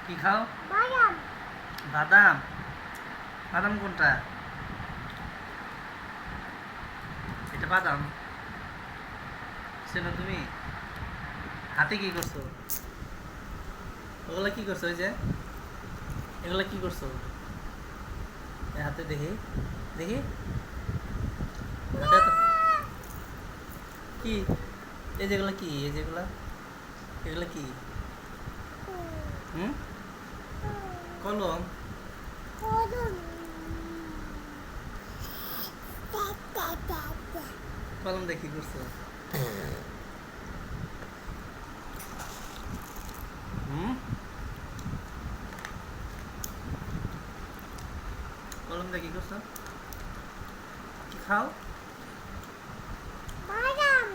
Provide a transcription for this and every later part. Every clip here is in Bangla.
কি খাও? বাদাম। বাদাম। বাদাম কোনটা? এটা বাদাম শোনো তুমি হাতে কি করছো? ওগুলা কি করছো? ওই যে এগুলা কি করছো? এই হাতে দেখি, দেখি হাতে কি? এই যেগুলা কি? এই যেগুলা এগুলা কি? হুম, কলম। কদম। কলম দিয়ে কি করছো? হুম, কলম দিয়ে কি করছো? কি খাও? বাদাম।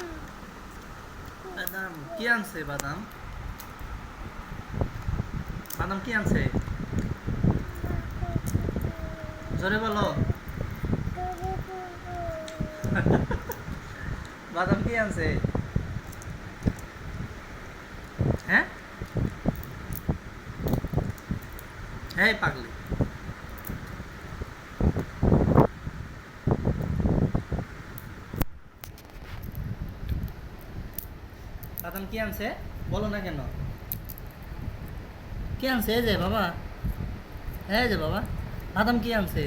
বাদাম কি আনছে? বাদাম বাদাম কি আনছে? জোরে বলো। বাদাম কি আনছে? হ্যাঁ, হ্যাঁ পাগলি। বাদাম কি আনছে বলো না কেন? কি আনছে? এই যে বাবা, এই যে বাবা, বাদাম কি আনছে?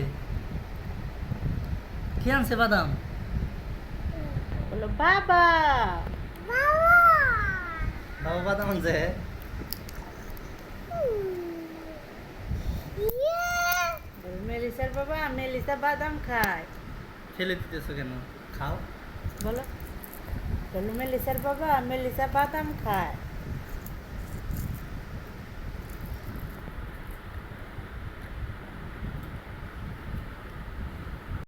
কি আনছে বাদাম? বলো বাবা। বাবা। বাবা বাদাম আনছে। ইয়ে। বলো মেলিসার বাবা, মেলিসা বাদাম খায়। ফেলে দিতেছো কেন? খাও। বলো বলো মেলিসার বাবা, মেলিসা বাদাম খায়।